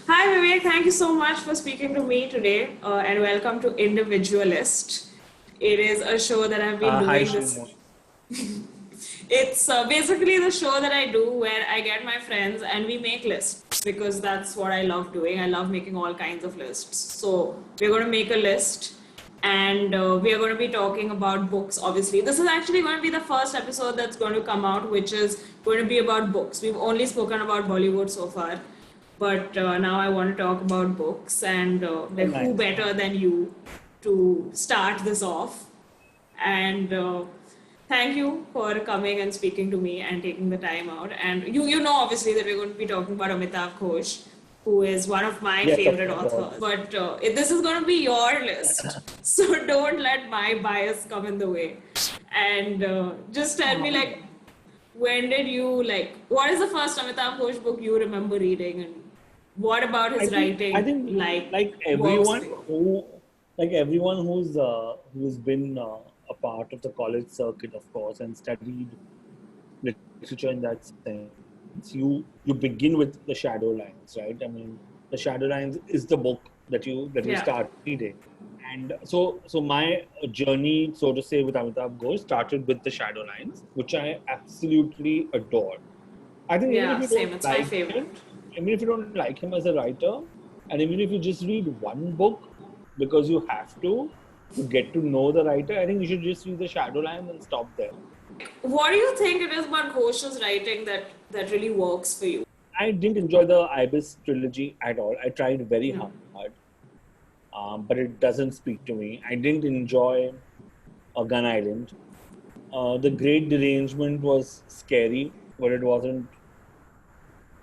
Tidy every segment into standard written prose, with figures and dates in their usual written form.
Hi Vivek, thank you so much for speaking to me today and welcome to Individualist. It is a show that I've been Hi, doing this. Shimo. It's basically the show that I do where I get my friends and we make lists because that's what I love doing. I love making all kinds of lists. So we're going to make a list and we are going to be talking about books, obviously. This is actually going to be the first episode that's going to come out, which is going to be about books. We've only spoken about Bollywood so far, but now I want to talk about books and Oh, like who nice. better than you to start this off. And thank you for coming and speaking to me and taking the time out. And you know obviously that we're going to be talking about Amitav Ghosh, who is one of my Yes, of favorite authors. course. But this is going to be your list, so don't let my bias come in the way. And just tell me like when did you like what is the first Amitabh Ghosh book you remember reading, and what about I his think I writing think like works for everyone you? everyone who's been a part of the college circuit, of course, and studied literature in that sense, you begin with the Shadow Lines, right? I mean, the Shadow Lines is the book that you Yeah. start reading, and so my journey, so to say, with Amitabh Ghosh started with the Shadow Lines, which I absolutely adore. I think even if Yeah, you same. don't It's my like favorite. him, even if you don't like him as a writer, and even if you just read one book because you have to get to know the writer, I think you should just read the Shadowlands and stop there. What do you think it is about Ghosh's writing that really works for you? I didn't enjoy the Ibis trilogy at all. I tried very No. hard, but it doesn't speak to me. I didn't enjoy Gun Island. The Great Derangement was scary, but it wasn't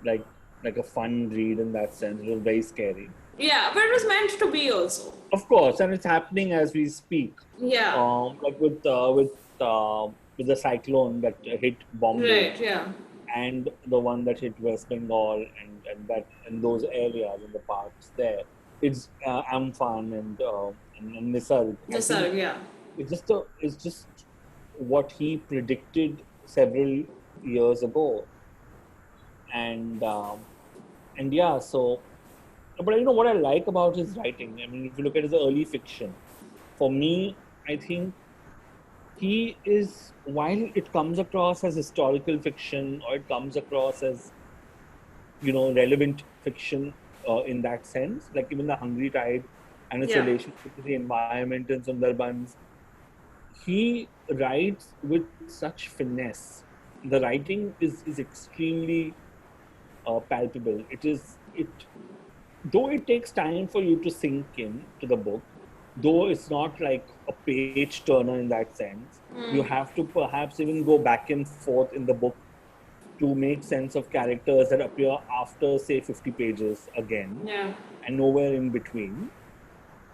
like like a fun read in that sense. It was very scary. Yeah, but it was meant to be also. Of course, and it's happening as we speak. Yeah. Like with the cyclone that hit Bombay Right. Yeah. and the one that hit West Bengal and those areas and the parts there. It's Amphan and Nisarg. I think Nisarg. Yeah. it's just what he predicted several years ago, and um, and yeah, so. But you know what I like about his writing? I mean, if you look at his early fiction, for me, I think he is, while it comes across as historical fiction or it comes across as, relevant fiction in that sense, like even The Hungry Tide and its Yeah. relationship to the environment in Sundarbans, he writes with such finesse. The writing is extremely palpable. It though it takes time for you to sink in to the book, though it's not like a page turner in that sense, you have to perhaps even go back and forth in the book to make sense of characters that appear after, say, 50 pages again, Yeah. and nowhere in between.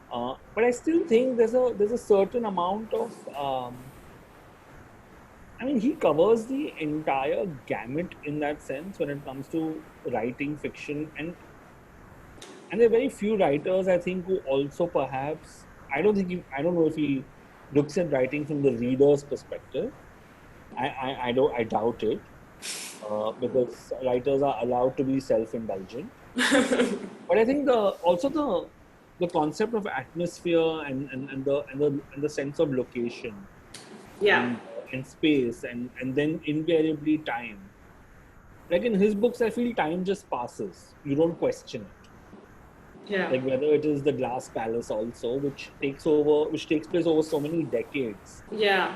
But I still think there's a certain amount of I mean, he covers the entire gamut in that sense when it comes to writing fiction, and there are very few writers, I think, who also perhaps I don't know if he looks at writing from the reader's perspective. I doubt it, because writers are allowed to be self-indulgent. But I think the concept of atmosphere and the sense of location Yeah. and space and then invariably time. Like in his books, I feel time just passes. You don't question it. Yeah. Like whether it is the Glass Palace also, which takes place over so many decades, Yeah.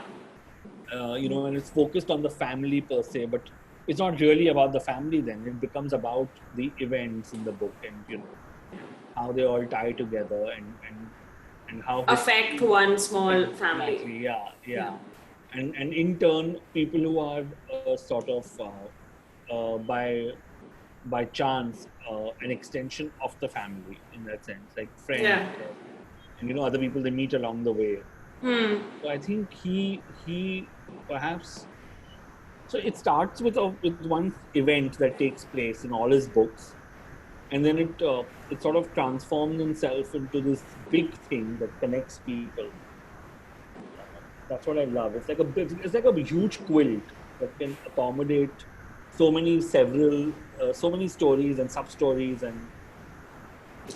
and it's focused on the family per se, but it's not really about the family. Then it becomes about the events in the book, and how they all tie together, and how Affect history one small family. exactly, yeah, Yeah. yeah, and in turn, people who are sort of by chance an extension of the family in that sense, like friends, Yeah. and other people they meet along the way. Hmm. So I think he perhaps, so it starts with one event that takes place in all his books, and then it sort of transforms itself into this big thing that connects people. That's what I love. It's like a huge quilt that can accommodate so many stories and sub stories,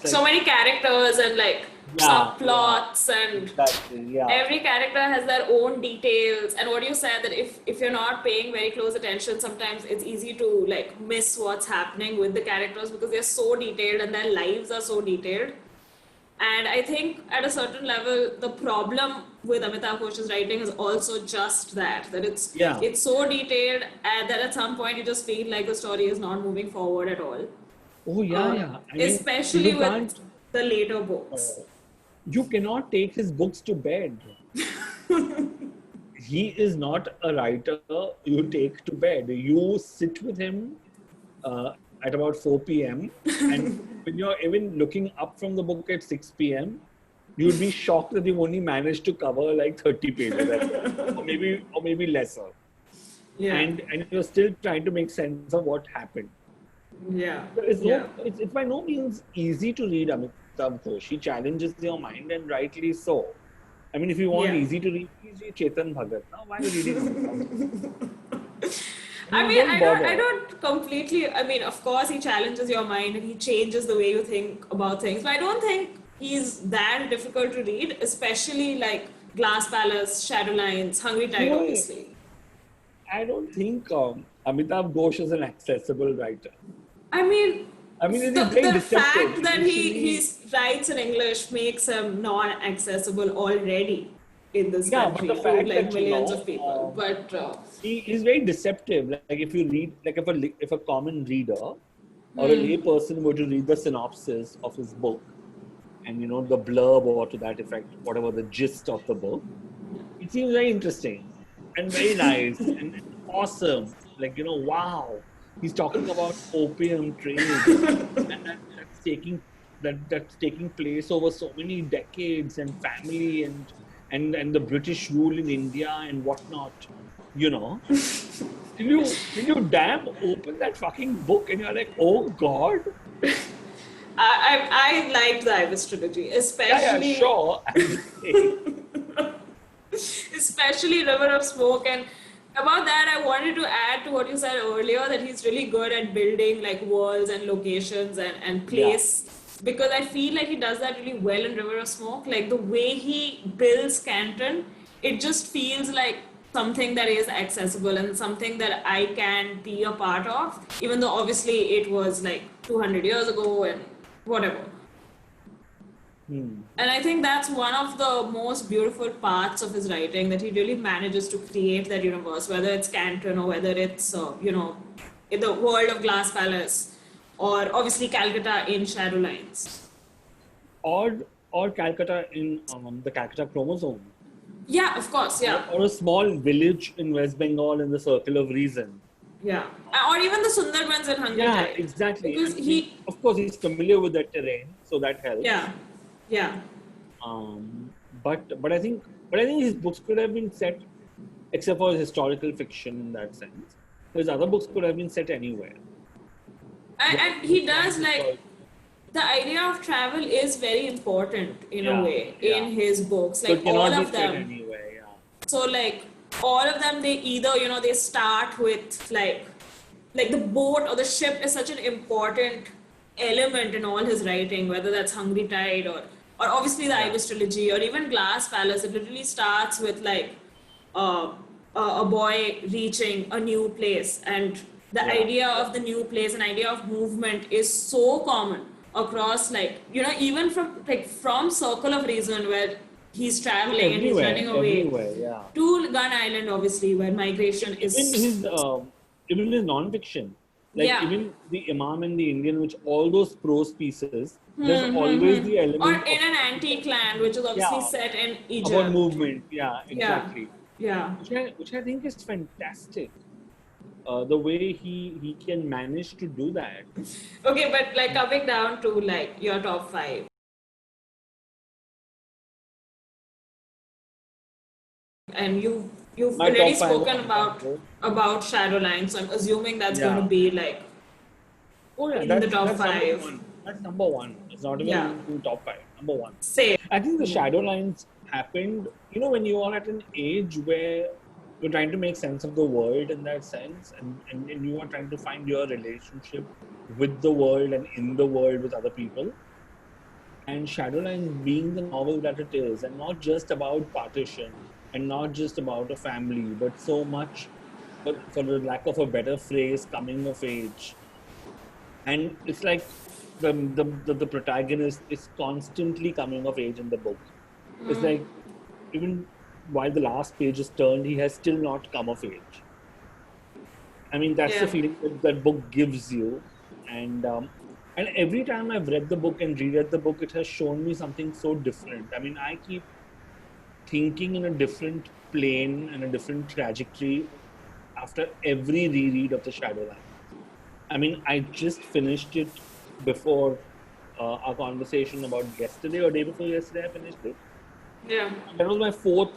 It's So like, many characters and like yeah, yeah, subplots and exactly, yeah. every character has their own details. And what you said that if you're not paying very close attention, sometimes it's easy to like miss what's happening with the characters because they're so detailed and their lives are so detailed. And I think at a certain level, the problem with Amitabh Ghosh's writing is also just that it's Yeah. it's so detailed that at some point you just feel like the story is not moving forward at all. Oh, yeah, yeah. I mean, Especially you with can't, the later uh, books. you cannot take his books to bed. He is not a writer you take to bed. You sit with him at about 4 p.m. And when you're even looking up from the book at 6 p.m., you'd be shocked that you only managed to cover like 30 pages, I guess, or maybe lesser. Yeah, And you're still trying to make sense of what happened. yeah, yeah, It's by no means easy to read Amitabh Ghosh. He challenges your mind, and rightly so. I mean, if you want yeah. easy to read, please read Chetan Bhagat. Now, why are you reading Amitabh Ghosh? I I mean, mean, don't I bother. don't completely. I mean, of course, he challenges your mind and he changes the way you think about things. But I don't think he's that difficult to read, especially like Glass Palace, Shadowlines, Hungry You Tide, know, obviously. I don't think Amitabh Ghosh is an accessible writer. I mean, I mean, it the is very the deceptive. fact that he Initially, writes in English makes him non-accessible already in this yeah, but the country to fact like that, millions of people. But he is very deceptive. Like if you read, like if a common reader or a lay person were to read the synopsis of his book, and the blurb or to that effect, whatever the gist of the book, it seems very interesting and very nice and awesome. Like wow, he's talking about opium trade and that's taking place over so many decades and family and the British rule in India and whatnot. You know, till you damn open that fucking book and you're like, oh God. I liked the Ibis trilogy, Yeah, yeah, especially sure. I'm just saying. especially River of Smoke. And about that, I wanted to add to what you said earlier that he's really good at building like worlds and locations and Yeah. place. Because I feel like he does that really well in River of Smoke. Like the way he builds Canton, it just feels like something that is accessible and something that I can be a part of, even though obviously it was like 200 years ago and whatever. Hmm. And I think that's one of the most beautiful parts of his writing that he really manages to create that universe, whether it's Canton or whether it's, in the world of Glass Palace or obviously Calcutta in Shadowlines. Or Calcutta in the Calcutta chromosome, Yeah, of course, yeah. or a small village in West Bengal in the Circle of Reason. Yeah. Or even the Sundarbans in Hungry Yeah, Tide. exactly. Because And of course, he's familiar with that terrain, so that helps. yeah, yeah. Um, but I think his books could have been set, except for historical fiction in that sense. His other books could have been set anywhere. And Just he not does like, historical. the idea of travel is very important in a Yeah, way yeah. in his books, So like it all cannot be of set them. anywhere. Yeah. So like all of them, they either they start with like the boat or the ship is such an important element in all his writing, whether that's Hungry Tide or obviously the Yeah. Ibis trilogy or even Glass Palace. It literally starts with like uh, a boy reaching a new place, and the Yeah. idea Yeah. of the new place and idea of movement is so common across like even from Circle of Reason where he's traveling and he's Everywhere, running away everywhere. Yeah. to Gun Island, obviously, where migration even is. his um, even his non-fiction, like Yeah. even the Imam and the Indian, which all those prose pieces, there's always the Or element in of an antique land, which is obviously yeah, set in about Egypt. movement. Yeah, Yeah. exactly. Yeah. Which I think is fantastic. The way he can manage to do that. Okay, but like coming down to like your top five, and you've My already top five of spoken Amitabh about Ghosh. Shadowline, so I'm assuming that's going to Yeah. be like Oh yeah, in the top that's number five. one. That's number one. It's not Yeah. even in top five. Number one. Say. I think the shadow lines happened, when you are at an age where you're trying to make sense of the world in that sense, and you are trying to find your relationship with the world and in the world with other people. and Shadowlines being the novel that it is, and not just about partition, and not just about a family, but so much, but for the lack of a better phrase, coming of age. And it's like the protagonist is constantly coming of age in the book. It's like even while the last page is turned, he has still not come of age. I mean, that's the Yeah. feeling that that book gives you, and and every time I've read the book and reread the book, it has shown me something so different. I mean, I keep thinking in a different plane and a different trajectory after every reread of the Shadowlands. I mean, I just finished it before our conversation about yesterday or day before yesterday. I finished it. Yeah. That was my fourth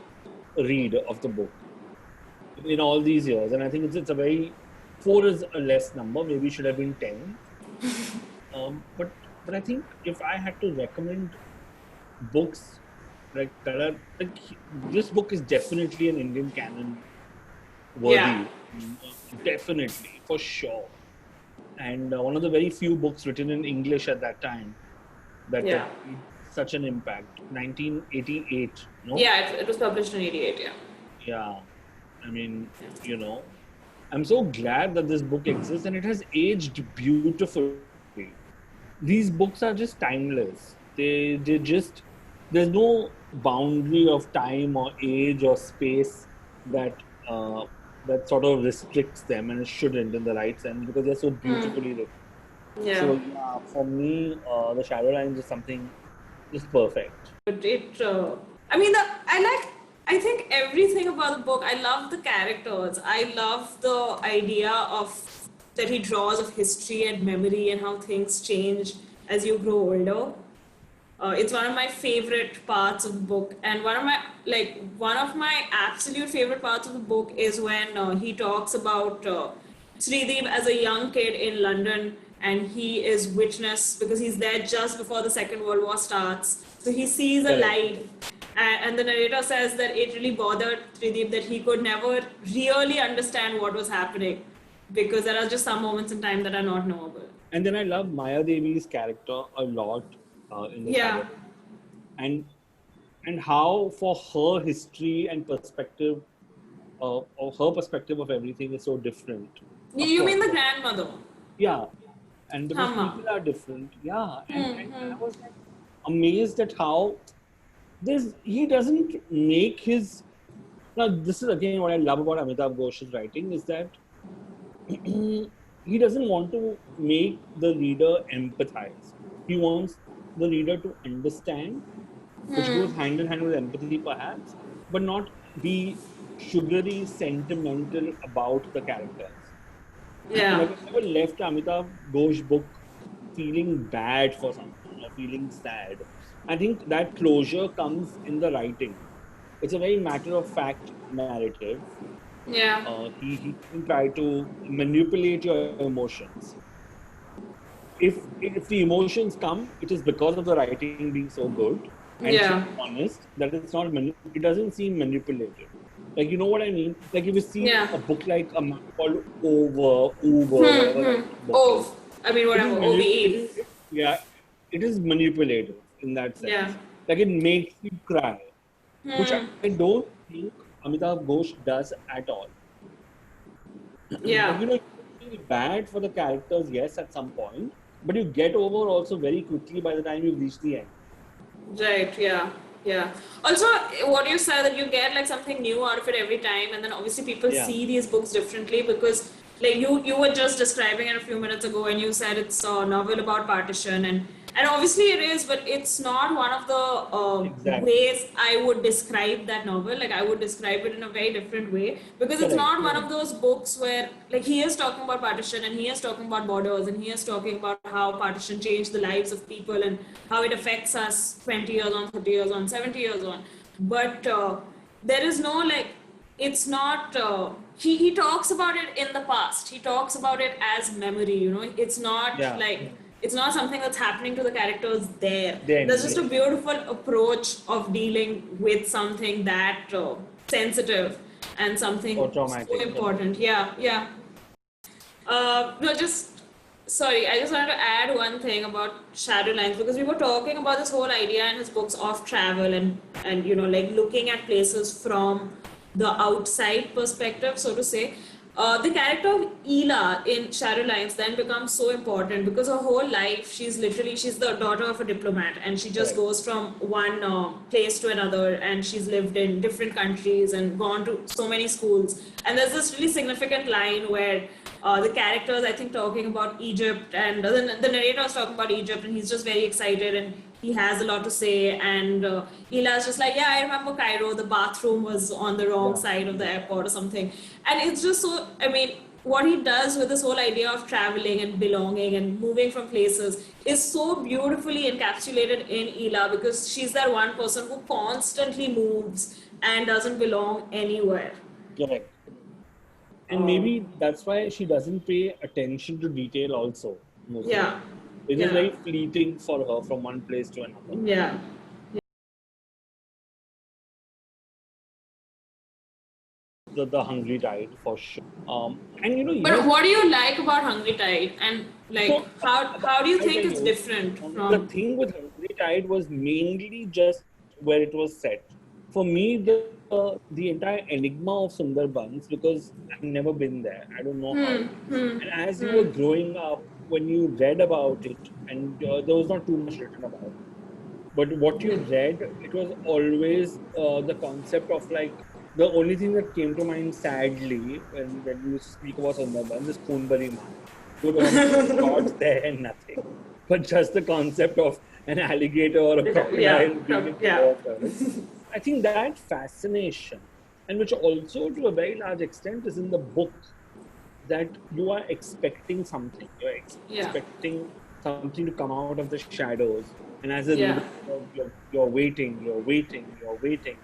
read of the book in all these years, and I think it's a very four is a less number. Maybe it should have been 10. But I think if I had to recommend books like that are like this book is definitely an Indian canon Yeah. worthy, definitely for sure, and one of the very few books written in English at that time that Yeah. made such an impact. 1988, no? Yeah. It was published in '88. Yeah. Yeah, I mean, you know, I'm so glad that this book exists and it has aged beautifully. These books are just timeless. They just there's no boundary of time or age or space that uh, that sort of restricts them, and it shouldn't in the right sense because they're so beautifully written. Yeah. So yeah, for me, the Shadowlines is something just perfect. But I mean, I think everything about the book. I love the characters. I love the idea of that he draws of history and memory and how things change as you grow older. It's one of my favorite parts of the book, and one of my absolute favorite parts of the book is when he talks about Srideep as a young kid in London, and he is witness because he's there just before the Second World War starts. So he sees a Correct. light, and the narrator says that it really bothered Srideep that he could never really understand what was happening because there are just some moments in time that are not knowable. And then I love Maya Devi's character a lot in the Yeah. Shadow, and how for her history and perspective, or her perspective of everything is so different. Of You course, mean the grandmother? yeah, and because Hama. people are different, yeah, and I was like amazed at how this he doesn't make his. Now this is again what I love about Amitabh Ghosh's writing is that he doesn't want to make the reader empathize. He wants the reader to understand, which goes hand in hand with empathy, perhaps, but not be sugary, sentimental about the characters. Yeah. Like I never left Amitabh Ghosh book feeling bad for someone or feeling sad. I think that closure comes in the writing. It's a very matter of fact narrative. Yeah. He doesn't try to manipulate your emotions. If the emotions come, it is because of the writing being so good and so Yeah. honest that it's not it doesn't seem manipulative. Like you know what I mean? Like if you see Yeah. a book like a map called Over, whatever that book is, Oh, I mean, it is whatever. OVE. yeah, it is manipulative in that Yeah. sense. Like it makes you cry, which I don't think Amitabh Ghosh does at all. Like Yeah. you know, you feel bad for the characters, yes, at some point, but you get over also very quickly by the time you reach the end. Right. Yeah. Yeah. Also, what you said that you get like something new out of it every time, and then obviously people Yeah, see these books differently because like you were just describing it a few minutes ago, and you said it's a novel about partition, and obviously it is, but it's not one of the exactly. ways I would describe that novel. Like I would describe it in a very different way because it's Correct. not one of those books where like he is talking about partition and he is talking about borders and he is talking about how partition changed the lives of people and how it affects us 20 years on, 30 years on, 70 years on. But there is no like it's not he talks about it in the past. He talks about it as memory, you know. It's not Yeah. like it's not something that's happening to the characters there. Then There's just a yes, beautiful approach of dealing with something that sensitive and or something so traumatic. Yeah. important. Yeah, yeah. No, just sorry, I just wanted to add one thing about Shadowlands because we were talking about this whole idea in his books of travel and like looking at places from the outside perspective, so to say. The character of Ela in Shadowlands then becomes so important because her whole life she's the daughter of a diplomat and she just Correct. goes from one place to another and she's lived in different countries and gone to so many schools. And there's this really significant line where the characters, I think, talking about Egypt, and the narrator is talking about Egypt, and he's just very excited and he has a lot to say. And Ela's just like, yeah, I remember Cairo, the bathroom was on the wrong Yeah. side of the airport or something. And it's just so, I mean, what he does with this whole idea of traveling and belonging and moving from places is so beautifully encapsulated in Ela because she's that one person who constantly moves and doesn't belong anywhere. Correct. And Um, maybe that's why she doesn't pay attention to detail also, mostly. yeah, It's just yeah, very fleeting for her from one place to another. yeah. The Hungry Tide for sure. And But what do you like about Hungry Tide, and like so how do you I think tell it's you, different the from? thing with Hungry Tide was mainly just where it was set. For me, the entire enigma of Sundarbans, because I've never been there, I don't know how it is. And as you were growing up, when you read about it, and there was not too much written about it, but what you read, it was always the concept of like the only thing that came to mind, sadly, when you speak about Sundarbans is Khunbari Man. You don't have shots there and nothing, but just the concept of an alligator or a Yeah, crocodile being in the yeah, water. I think that fascination, and which also to a very large extent is in the book, that you are expecting something. You're yeah, expecting something to come out of the shadows. And as a reader, yeah, you're waiting, you're waiting, you're waiting.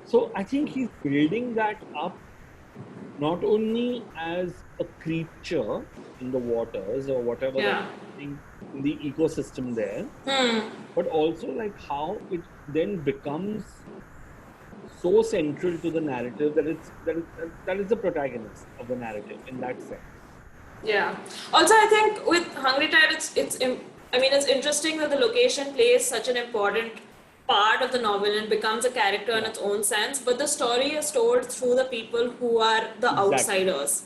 So I think he's building that up not only as a creature in the waters or whatever that's yeah. happening in the ecosystem there, but also like how it then becomes so central to the narrative that that is the protagonist of the narrative in that sense. Yeah. Also, I think with Hungry Tide, I mean, it's interesting that the location plays such an important part of the novel and becomes a character in Yeah, its own sense. But the story is told through the people who are the exactly. outsiders.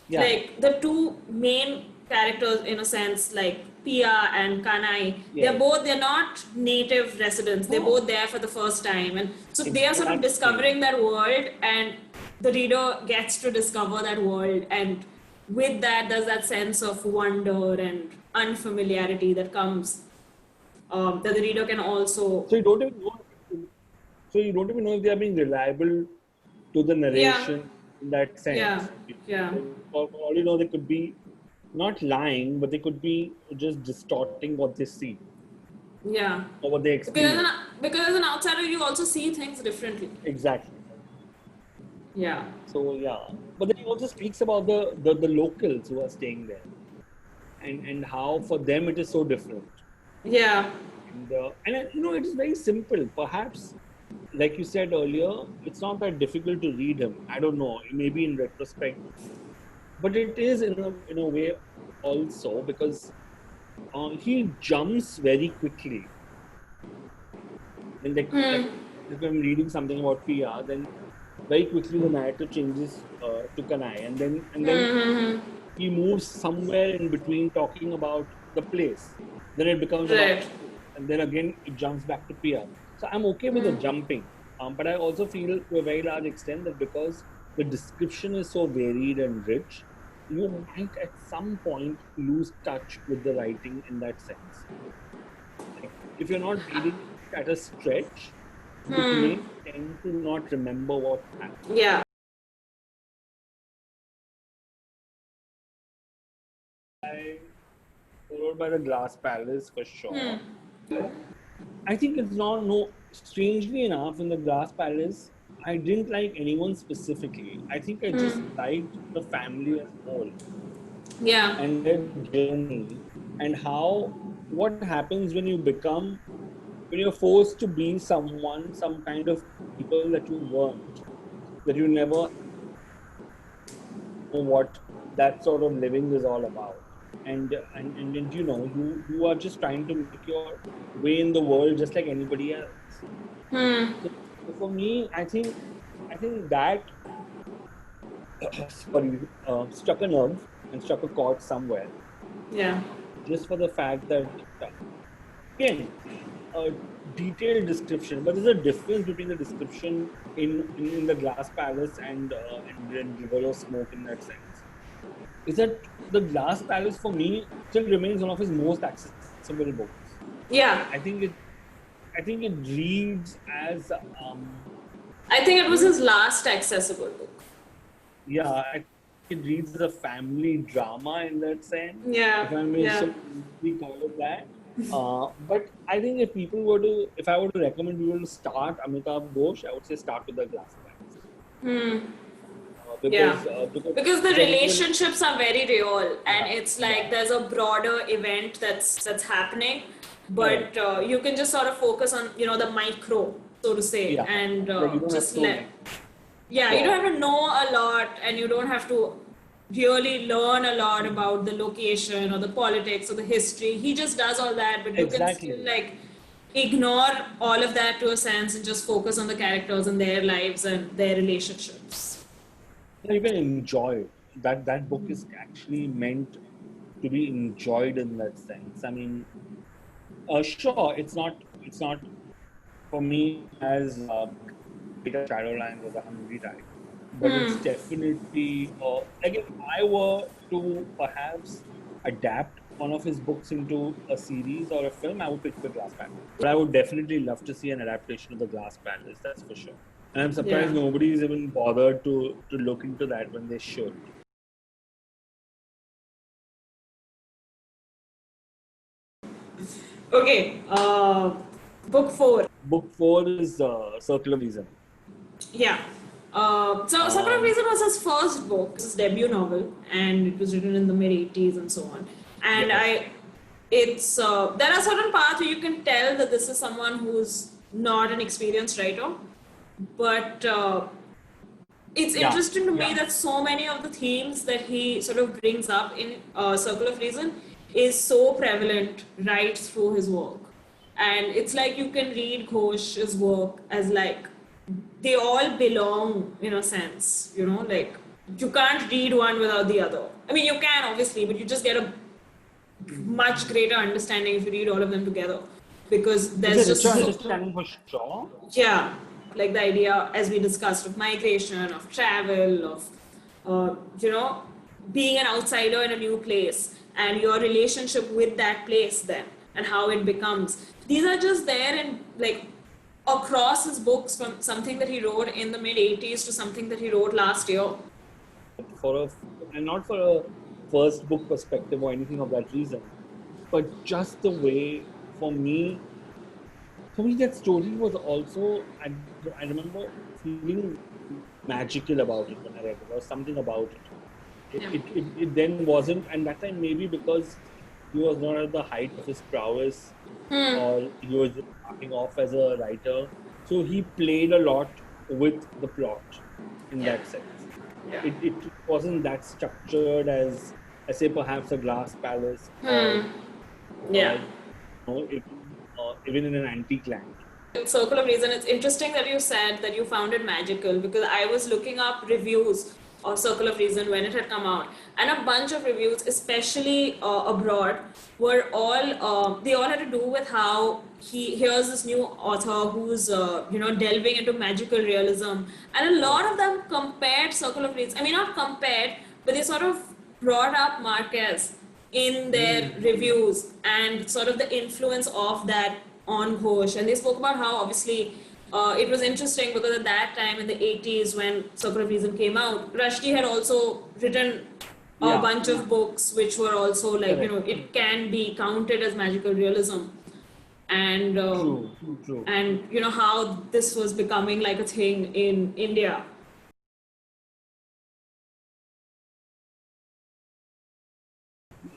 Yeah, Like the two main characters, in a sense, like Pia and Kanai, yes. they're not native residents. They're No, both there for the first time, and so they are sort of exactly. discovering that world, and the reader gets to discover that world, and with that, there's that sense of wonder and unfamiliarity that comes that the reader can also, So you don't even know. So you don't even know if they are being reliable to the yeah, narration in that yeah, sense. yeah, For all you know, they could be not lying, but they could be just distorting what they see yeah. or what they Because as experience. because as an outsider, you also see things differently. Exactly. Yeah. So yeah, but then he also speaks about the locals who are staying there, and how for them it is so different. Yeah. And it is very simple. Perhaps, like you said earlier, it's not that difficult to read him. I don't know, maybe in retrospect, but it is in a way also because he jumps very quickly. And like if I'm reading something about PR, then very quickly the narrative changes to Kanai, and then he moves somewhere in between talking about the place. Then it becomes about Right. the place, and then again it jumps back to Pia. So I'm okay with the jumping, but I also feel to a very large extent that because the description is so varied and rich, you might at some point lose touch with the writing in that sense. Like if you're not reading it at a stretch, you may tend to not remember what happened. Yeah. I followed by the Glass Palace for sure. I think it's not no. Strangely enough, in the Glass Palace, I didn't like anyone specifically. I think I just liked the family as a whole Yeah. and their journey and how what happens when you become when you're forced to be someone, some kind of people that you weren't, that you never know what that sort of living is all about. and you know, you are just trying to make your way in the world just like anybody else. Hmm. So for me, I think that sorry, struck a nerve and struck a chord somewhere, Yeah. just for the fact that again, a detailed description, but there's a difference between the description in the Glass Palace and River of Smoke in that sense. Is that the Glass Palace for me still remains one of his most accessible books. Yeah. I think it I think it reads as I think it was too his last accessible book. yeah, I think it reads as a family drama in that sense, Yeah. if I may Yeah. so loosely call it that. But I think if I were to recommend people to start Amitabh Ghosh, I would say start with the Glass Palace. Hmm. Yeah. Because Because the because even relationships are very real, and yeah, it's like yeah, there's a broader event that's happening, correct, but you can just sort of focus on the micro, so to say, yeah, and like you don't have just to let. Yeah, you don't sure have to know a lot, and you don't have to really learn a lot about the location or the politics or the history. He just does all that, but you can still exactly. like ignore all of that to a sense and just focus on the characters and their lives and their relationships. Yeah, you can enjoy it. That book is actually meant to be enjoyed in that sense. I mean, sure, it's not for me as great as Shadowlands or The Hungry Type, but it's Hmm. definitely like if I were to perhaps adapt one of his books into a series or a film, I would pick The Glass Palace. But I would definitely love to see an adaptation of The Glass Palace. That's for sure. And I'm surprised Yeah. nobody's even bothered to look into that when they should. Okay. Book four. Book four is Circle of Reason. Yeah. So Circle of Um, Reason was his first book, his debut novel, and it was written in the mid '80s and so on. And yes. it's there are certain parts where you can tell that this is someone who's not an experienced writer, but it's Yeah. interesting to me Yeah. that so many of the themes that he sort of brings up in Circle of Reason is so prevalent right through his work. And it's like you can read Ghosh's work as like they all belong in a sense, like you can't read one without the other. I mean, you can obviously, but you just get a much greater understanding if you read all of them together because It's there's a richer just understanding for sure. yeah, like the idea, as we discussed, of migration, of travel, of being an outsider in a new place, and your relationship with that place then, and how it becomes. These are just there in like across his books, from something that he wrote in the mid '80s to something that he wrote last year. For a and not for a first book perspective or anything of that reason, but just the way for me that story was also I remember feeling magical about it when I read it. There was something about it. It, Yeah. it, it, it then wasn't, and that time maybe because he was not at the height of his prowess Hmm. or he was just starting off as a writer. So he played a lot with the plot in Yeah. that sense. Yeah. It wasn't that structured as say perhaps a Glass Palace Hmm. Yeah. even in an antique land. Circle of Reason, it's interesting that you said that you found it magical because I was looking up reviews of Circle of Reason when it had come out, and a bunch of reviews, especially abroad, were all they all had to do with how here's this new author who's delving into magical realism, and a lot Correct. of them compared Circle of Reason. I mean, not compared, but they sort of brought up Marquez in their Mm-hmm. reviews and sort of the influence of that on Ghosh. And they spoke about how obviously it was interesting because at that time in the 80s when Circle of Reason came out, Rushdie had also written a Yeah, bunch of books which were also like, correct. it can be counted as magical realism. And True, true. how this was becoming like a thing in India.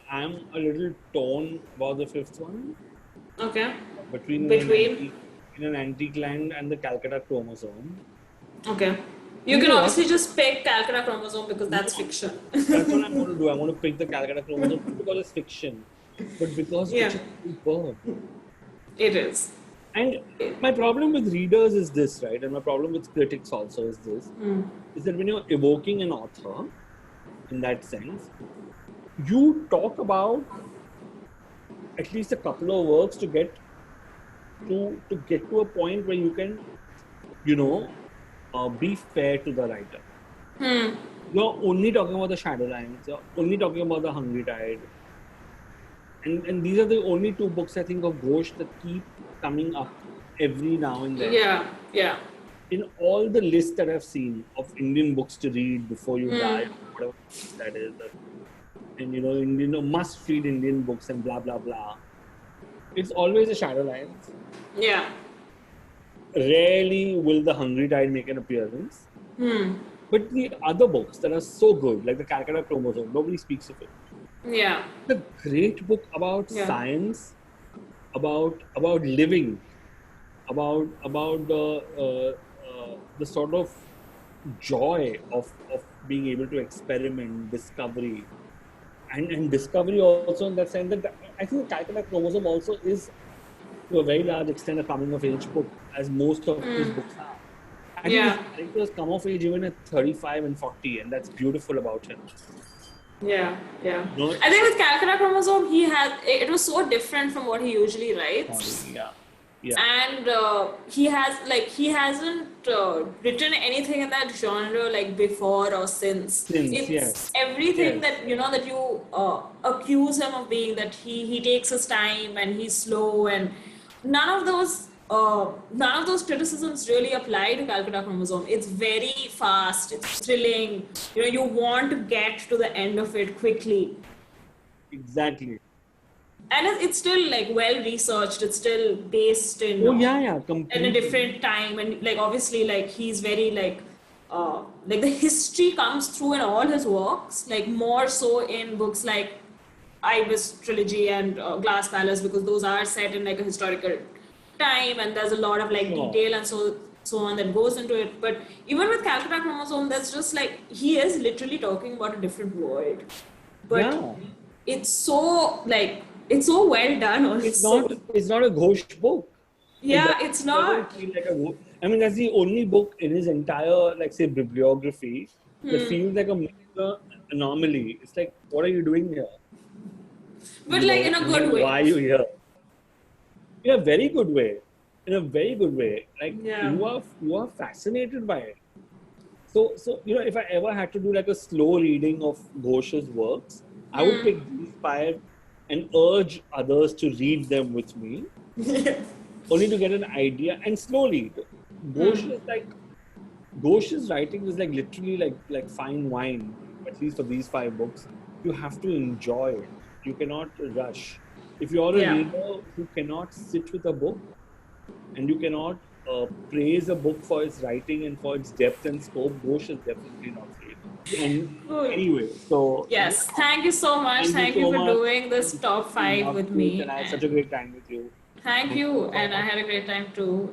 I'm a little torn about the fifth one Okay. between Between. in an antique land and the Calcutta chromosome. Okay. You You can know what? obviously just pick Calcutta Chromosome because that's No, fiction. that's what I'm going to do. I'm going to pick the Calcutta Chromosome not because it's fiction, but because Yeah, it's a superb. it is. And my problem with readers is this, right? And my problem with critics also is this: is that when you're evoking an author, in that sense, you talk about at least a couple of works to get to a point where you can, you know, be fair to the writer. You're only talking about the Shadowlands. You're only talking about the Hungry Tide, and these are the only two books I think of Ghosh that keep coming up every now and then. Yeah, yeah. In all the lists that I've seen of Indian books to read before you die, whatever list that is, and must read Indian books and blah blah blah. It's always a Shadowlands. Yeah. Rarely will the Hungry Tide make an appearance. But the other books that are so good, like the Calcutta Chromosome, nobody speaks of it. Yeah. It's a great book about Yeah. science, about living, about the sort of joy of being able to experiment, discovery, and discovery also in that sense that I think the Calcutta Chromosome also is to a very large extent a coming of age book, as most of his books are. I think Yeah. his characters come of age even at 35 and 40, and that's beautiful about him. Yeah, yeah. No, I think with Calcutta Chromosome, it was so different from what he usually writes. yeah, yeah. And he hasn't written anything in that genre like before or since. Since, It's yes. everything Yes. that you accuse him of being, that he takes his time and he's slow, and none of those criticisms really apply to Calcutta Chromosome. It's very fast, it's thrilling, you want to get to the end of it quickly. Exactly. And it's still like well researched, it's still based in Oh yeah, in a completely. different time, and like obviously like he's very like the history comes through in all his works, like more so in books like Ibis trilogy and Glass Palace, because those are set in like a historical time and there's a lot of like Sure. detail and so on that goes into it. But even with Calcutta Chromosome, that's just like he is literally talking about a different world, but Yeah. it's so well done also. It's not a Ghosh book. Yeah, it's not. Doesn't feel like a book. I mean, that's the only book in his entire, like, say, bibliography that feels like a major anomaly. It's like, what are you doing here? But like in a good way. Why are you here? In a very good way. In a very good way. Like, Yeah. you are fascinated by it. So if I ever had to do like a slow reading of Ghosh's works, I would pick these five and urge others to read them with me, only to get an idea and slowly. Ghosh's writing is like literally like fine wine, at least for these five books. You have to enjoy it. You cannot rush. If you are a Yeah. reader who cannot sit with a book and you cannot praise a book for its writing and for its depth and scope, Ghosh is definitely not for you. And Good. anyway, so Yes, thank you so much. Thank you so for much. doing this top 5 Love with to, me. and I had such a great time with you. Thank you, and I had a great time too.